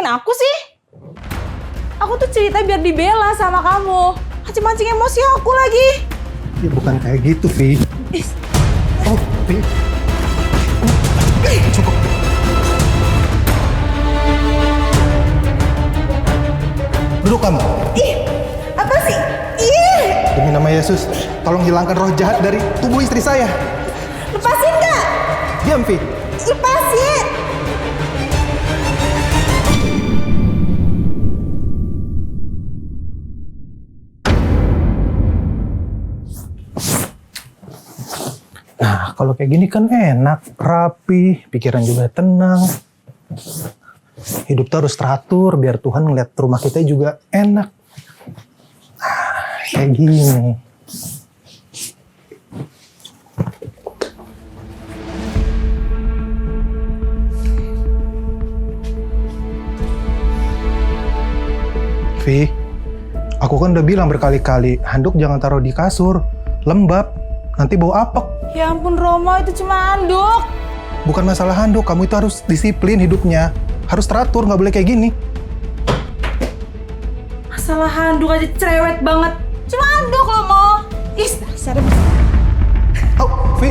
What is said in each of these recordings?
aku sih? Aku tuh cerita biar dibela sama kamu. Mancing-mancing emosi aku lagi. Ya bukan kayak gitu, Vi. Oh, Vi. Cukup. Duduk kamu. Ih, apa sih? Ih, Demi nama Yesus, tolong hilangkan roh jahat dari tubuh istri saya. lepasin nggak? Diam, Vi. Lepasin. Nah, kalau kayak gini kan enak, rapi, pikiran juga tenang. Hidup tuh harus teratur, biar Tuhan ngeliat rumah kita juga enak. Nah, kayak gini. Vi, aku kan udah bilang berkali-kali, handuk jangan taruh di kasur, lembab, nanti bau apek. Ya ampun Romo, itu cuma handuk. Bukan masalah handuk, kamu itu harus disiplin hidupnya. Harus teratur, nggak boleh kayak gini. Masalah handuk aja cerewet banget. Cuma handuk loh, Mo. Ih, dasar. Oh, Vi.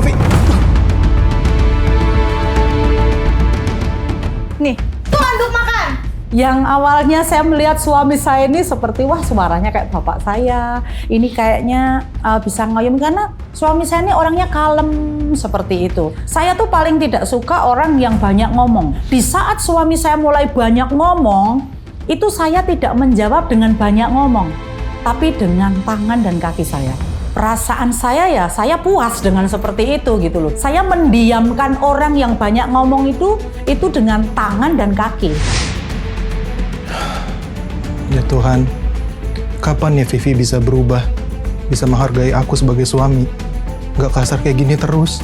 Nih, tuh handuk makan. Yang awalnya saya melihat suami saya ini seperti, wah suaranya kayak bapak saya. Ini kayaknya bisa ngoyom karena suami saya ini orangnya kalem seperti itu. Saya tuh paling tidak suka orang yang banyak ngomong. Di saat suami saya mulai banyak ngomong, itu saya tidak menjawab dengan banyak ngomong, tapi dengan tangan dan kaki saya. Perasaan saya ya, saya puas dengan seperti itu gitu loh. Saya mendiamkan orang yang banyak ngomong itu dengan tangan dan kaki. Ya Tuhan, kapan ya Vivi bisa berubah? Bisa menghargai aku sebagai suami? Gak kasar kayak gini terus.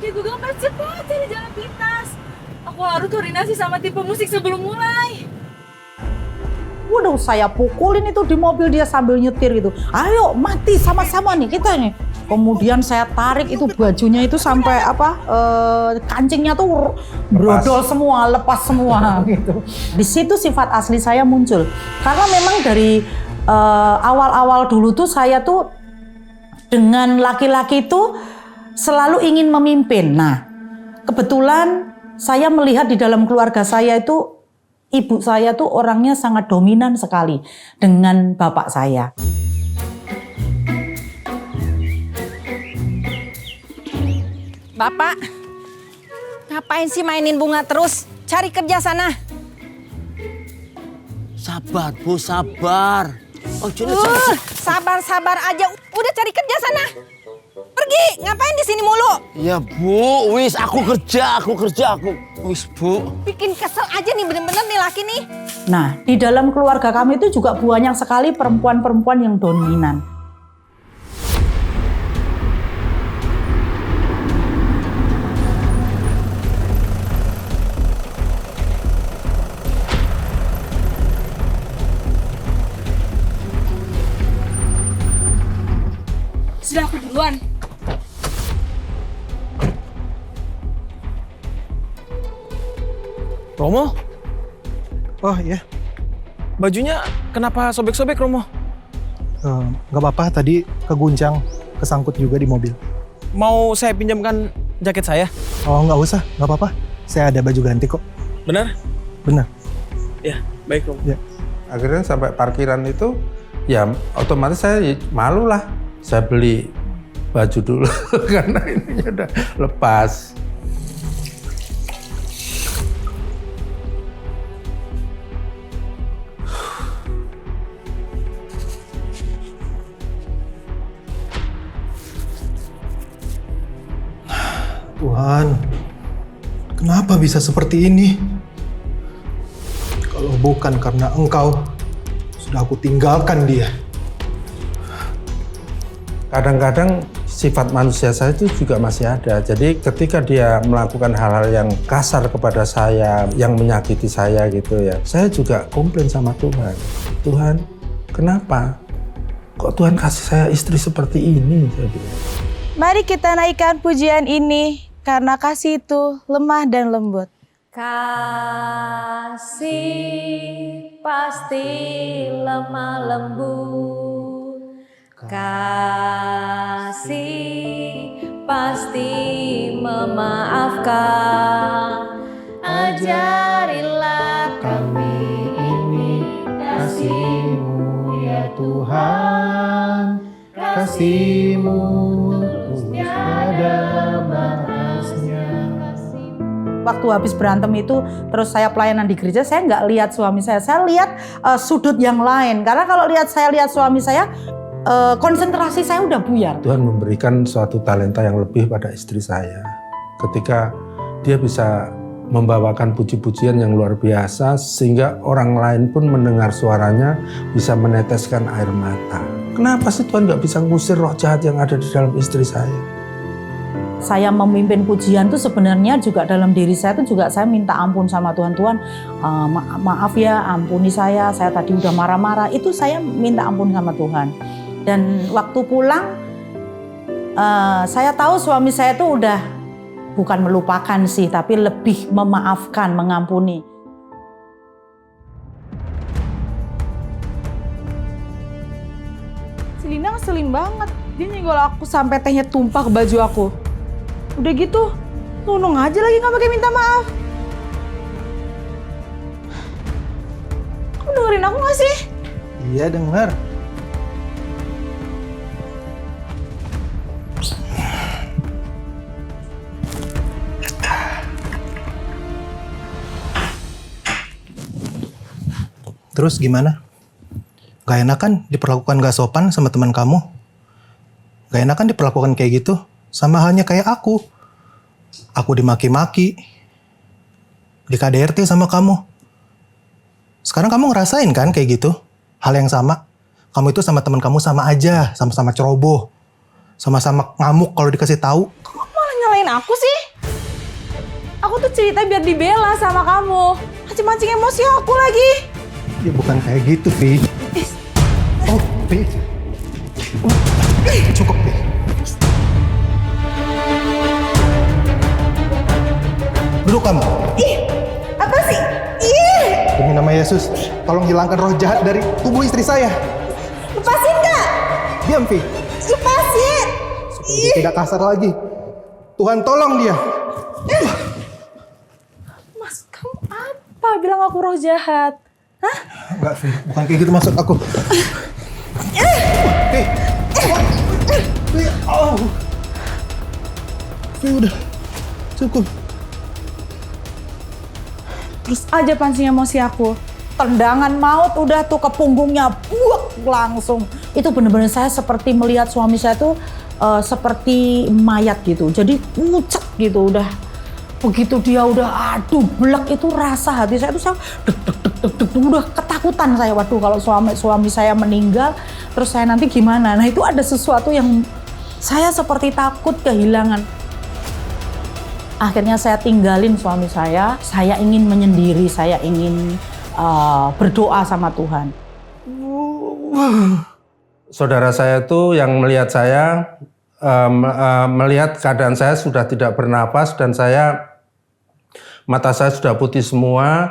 Ya gue gak cepat cari jalan pintas. Aku harus koordinasi sama tipe musik sebelum mulai. Waduh, saya pukulin itu di mobil dia sambil nyetir gitu. Ayo mati sama-sama nih kita nih. Kemudian saya tarik itu bajunya itu sampai kancingnya tuh brodol semua, lepas semua gitu. Di situ sifat asli saya muncul. Karena memang dari awal-awal dulu tuh saya tuh dengan laki-laki itu selalu ingin memimpin. Nah, kebetulan saya melihat di dalam keluarga saya itu ibu saya tuh orangnya sangat dominan sekali dengan bapak saya. Bapak, ngapain sih mainin bunga terus? Cari kerja sana. Sabar, Bu, sabar. Oh, Sabar-sabar aja. Udah cari kerja sana. Pergi, ngapain di sini mulu? Ya, Bu, wis aku kerja. Wis, Bu. Bikin kesel aja nih bener-bener nih laki nih. Nah, di dalam keluarga kami itu juga banyak sekali perempuan-perempuan yang dominan. Sudah aku duluan. Romo, Oh iya, bajunya kenapa sobek-sobek, Romo? gak apa-apa, tadi keguncang, kesangkut juga di mobil. Mau saya pinjamkan jaket saya? Oh nggak usah, nggak apa-apa. Saya ada baju ganti kok. Benar? Benar. Ya, baik, Romo. Ya. Akhirnya sampai parkiran itu, ya otomatis saya malu lah. Saya beli baju dulu karena ininya udah lepas. Tuhan, kenapa bisa seperti ini? Kalau bukan karena Engkau, sudah aku tinggalkan dia. Kadang-kadang sifat manusia saya itu juga masih ada. Jadi ketika dia melakukan hal-hal yang kasar kepada saya, yang menyakiti saya gitu ya, saya juga komplain sama Tuhan. Tuhan, kenapa? Kok Tuhan kasih saya istri seperti ini? Saya bilang. Mari kita naikkan pujian ini karena kasih itu lemah dan lembut. Kasih pasti lemah lembut. Kasih pasti memaafkan. Ajarilah kami ini kasih-Mu ya Tuhan. Kasih-Mu tiada batasnya. Waktu habis berantem itu, terus saya pelayanan di gereja, saya nggak lihat suami saya lihat sudut yang lain. Karena kalau saya lihat suami saya, konsentrasi saya udah buyar. Tuhan memberikan suatu talenta yang lebih pada istri saya. Ketika dia bisa membawakan puji-pujian yang luar biasa, sehingga orang lain pun mendengar suaranya bisa meneteskan air mata. Kenapa sih Tuhan nggak bisa ngusir roh jahat yang ada di dalam istri saya? Saya memimpin pujian tuh sebenarnya juga dalam diri saya tuh juga saya minta ampun sama Tuhan. Tuhan, maaf ya, ampuni saya tadi udah marah-marah. Itu saya minta ampun sama Tuhan. Dan waktu pulang, saya tahu suami saya tuh udah bukan melupakan sih, tapi lebih memaafkan, mengampuni. Si Lina ngeselin banget. Dia nyenggol aku sampai tehnya tumpah ke baju aku. Udah gitu, nunung aja lagi nggak pakai minta maaf. Kamu dengerin aku nggak sih? Iya dengar. Terus gimana? Gak enak kan diperlakukan gak sopan sama teman kamu? Gak enak kan diperlakukan kayak gitu? Sama halnya kayak aku. Aku dimaki-maki. Di KDRT sama kamu. Sekarang kamu ngerasain kan kayak gitu? Hal yang sama. Kamu itu sama teman kamu sama aja. Sama-sama ceroboh. Sama-sama ngamuk kalau dikasih tahu. Kok malah nyalain aku sih? Aku tuh cerita biar dibela sama kamu. Mancing-mancing emosi aku lagi. Ya bukan kayak gitu, Vi. Oh, Vi. Cukup, Vi. Duduk kamu. Ih, apa sih? Ih, Demi nama Yesus, tolong hilangkan roh jahat dari tubuh istri saya. lepasin Kak. Diam, Vi. Lepasin. Supaya dia tidak kasar lagi. Tuhan tolong dia. Mas, kamu apa bilang aku roh jahat? Hah? Enggak, Vi. Bukan kayak gitu maksud aku. Vi. Vi. Oh. Vi, udah. Cukup. Terus aja pancing emosi aku. Tendangan maut udah tuh ke punggungnya, buak langsung. Itu bener-bener saya seperti melihat suami saya tuh seperti mayat gitu. Jadi ngucek gitu udah. Begitu dia udah aduh blek itu rasa hati saya tuh saya deg udah ketakutan saya. Waduh kalau suami saya meninggal terus saya nanti gimana? Nah itu ada sesuatu yang saya seperti takut kehilangan. Akhirnya saya tinggalin suami saya ingin menyendiri, saya ingin berdoa sama Tuhan. Saudara saya itu yang melihat saya, melihat keadaan saya sudah tidak bernapas dan mata saya sudah putih semua.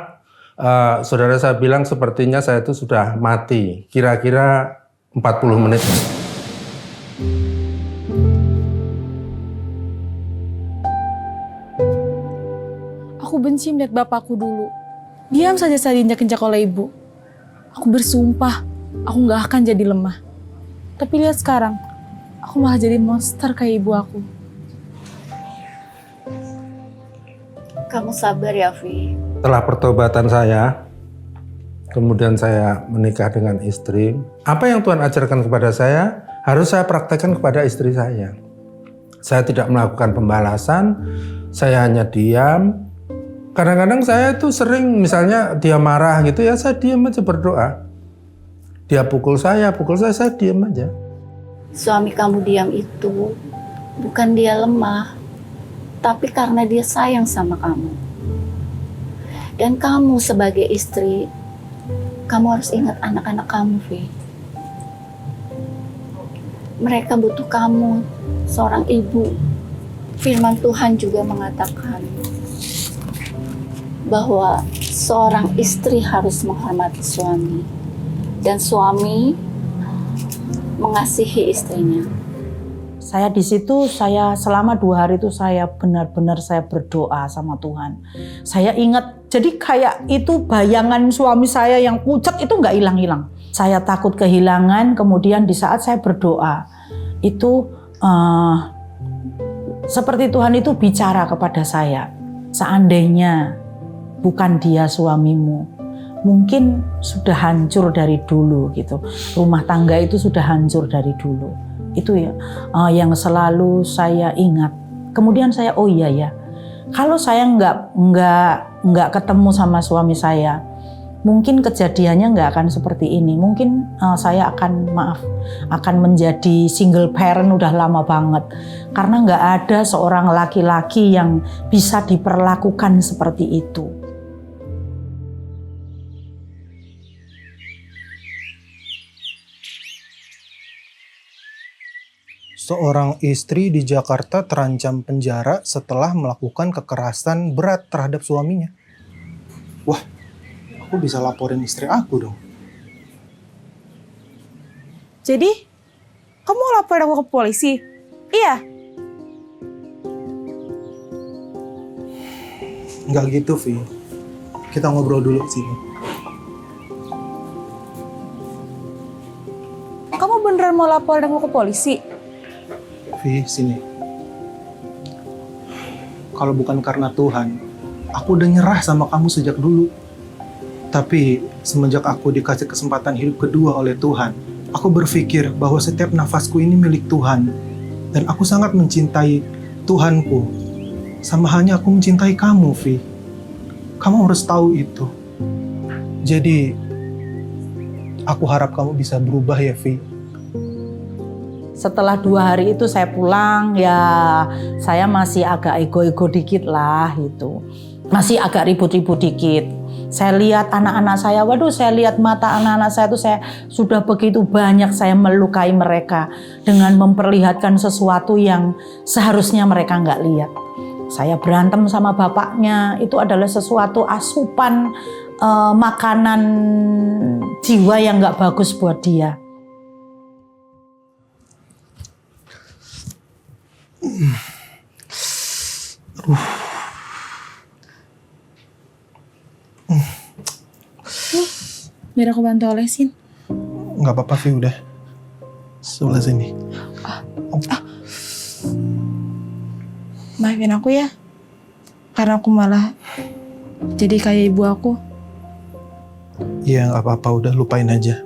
Saudara saya bilang sepertinya saya itu sudah mati, kira-kira 40 menit. Aku benci melihat bapakku dulu. Diam saja saya diinjak-injak oleh ibu. Aku bersumpah, aku gak akan jadi lemah. Tapi lihat sekarang, aku malah jadi monster kayak ibu aku. Kamu sabar ya, Vi. Setelah pertobatan saya, kemudian saya menikah dengan istri. Apa yang Tuhan ajarkan kepada saya, harus saya praktekkan kepada istri saya. Saya tidak melakukan pembalasan, saya hanya diam. Kadang-kadang saya tuh sering misalnya dia marah gitu ya, saya diam aja berdoa. Dia pukul saya diam aja. Suami kamu diam itu bukan dia lemah, tapi karena dia sayang sama kamu. Dan kamu sebagai istri, kamu harus ingat anak-anak kamu, Vi. mereka butuh kamu, seorang ibu. Firman Tuhan juga mengatakan bahwa seorang istri harus menghormati suami dan suami mengasihi istrinya. Saya di situ, saya selama 2 hari itu saya benar-benar saya berdoa sama Tuhan. Saya ingat, jadi kayak itu bayangan suami saya yang pucat itu nggak hilang-hilang. Saya takut kehilangan, kemudian di saat saya berdoa, itu seperti Tuhan itu bicara kepada saya. Seandainya bukan dia suamimu, mungkin sudah hancur dari dulu gitu. Rumah tangga itu sudah hancur dari dulu. Itu ya yang selalu saya ingat. Kemudian saya oh iya ya, kalau saya nggak ketemu sama suami saya, mungkin kejadiannya nggak akan seperti ini. Mungkin saya akan menjadi single parent udah lama banget, karena nggak ada seorang laki-laki yang bisa diperlakukan seperti itu. Seorang istri di Jakarta terancam penjara setelah melakukan kekerasan berat terhadap suaminya. Wah, aku bisa laporin istri aku dong. Jadi, kamu mau laporin aku ke polisi? Iya. Nggak gitu, Vi. Kita ngobrol dulu sini. Kamu beneran mau laporin aku ke polisi? Vi, sini. Kalau bukan karena Tuhan, aku udah nyerah sama kamu sejak dulu. Tapi semenjak aku dikasih kesempatan hidup kedua oleh Tuhan, aku berpikir bahwa setiap nafasku ini milik Tuhan. Dan aku sangat mencintai Tuhanku. Sama halnya aku mencintai kamu, Vi. Kamu harus tahu itu. Jadi, aku harap kamu bisa berubah ya, Vi. Setelah 2 hari itu saya pulang, ya saya masih agak ego-ego dikit lah gitu. Masih agak ribut-ribut dikit. Saya lihat anak-anak saya, waduh saya lihat mata anak-anak saya itu saya sudah begitu banyak saya melukai mereka dengan memperlihatkan sesuatu yang seharusnya mereka nggak lihat. Saya berantem sama bapaknya, itu adalah sesuatu asupan makanan jiwa yang nggak bagus buat dia. Biar aku bantu olesin. Nggak apa-apa, Vi, udah. Sebelah sini. Maafin aku ya. Karena aku malah jadi kayak ibu aku. Iya, nggak apa-apa, udah lupain aja.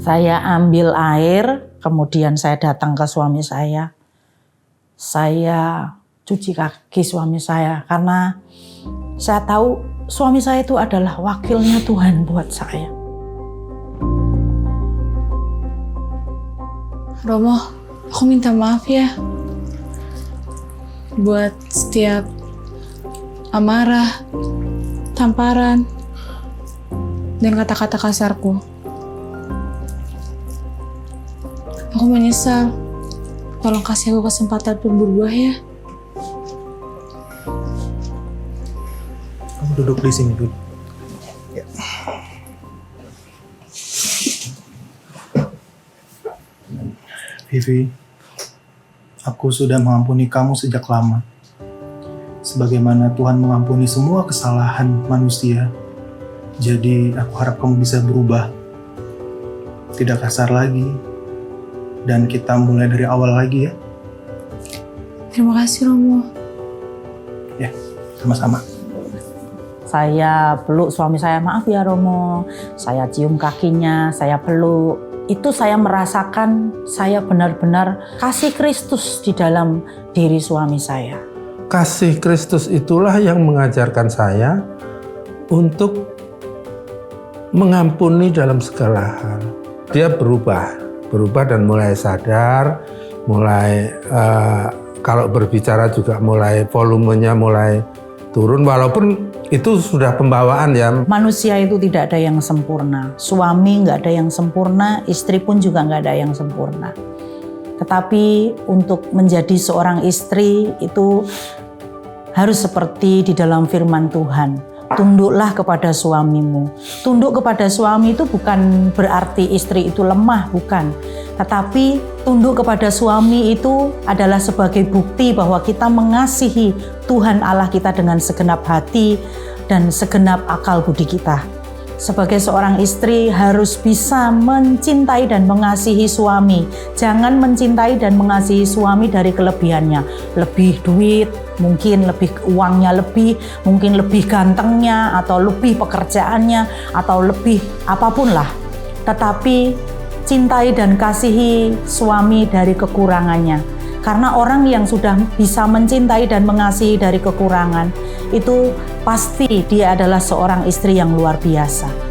Saya ambil air, kemudian saya datang ke suami saya. Saya cuci kaki suami saya karena saya tahu suami saya itu adalah wakilnya Tuhan buat saya. Romo, aku minta maaf ya. Buat setiap amarah, tamparan, dan kata-kata kasarku. Aku menyesal. Tolong kasih aku kesempatan untuk berubah ya. Kamu duduk di sini dulu. Ya. Vivi, aku sudah mengampuni kamu sejak lama. Sebagaimana Tuhan mengampuni semua kesalahan manusia. Jadi aku harap kamu bisa berubah. Tidak kasar lagi. Dan kita mulai dari awal lagi ya. Terima kasih Romo. Ya, sama-sama. Saya peluk suami saya, maaf ya Romo. Saya cium kakinya, saya peluk. Itu saya merasakan saya benar-benar kasih Kristus di dalam diri suami saya. Kasih Kristus itulah yang mengajarkan saya untuk mengampuni dalam segala hal. Dia berubah dan mulai sadar, mulai kalau berbicara juga mulai volumenya mulai turun, walaupun Itu sudah pembawaan ya. Manusia itu tidak ada yang sempurna. Suami nggak ada yang sempurna, istri pun juga nggak ada yang sempurna. Tetapi untuk menjadi seorang istri itu harus seperti di dalam firman Tuhan. Tunduklah kepada suamimu. Tunduk kepada suami itu bukan berarti istri itu lemah, bukan. Tetapi tunduk kepada suami itu adalah sebagai bukti bahwa kita mengasihi Tuhan Allah kita dengan segenap hati dan segenap akal budi kita. Sebagai seorang istri harus bisa mencintai dan mengasihi suami. Jangan mencintai dan mengasihi suami dari kelebihannya. Lebih duit, mungkin lebih uangnya lebih, mungkin lebih gantengnya, atau lebih pekerjaannya, atau lebih apapun lah. Tetapi cintai dan kasihi suami dari kekurangannya. Karena orang yang sudah bisa mencintai dan mengasihi dari kekurangan, itu pasti dia adalah seorang istri yang luar biasa.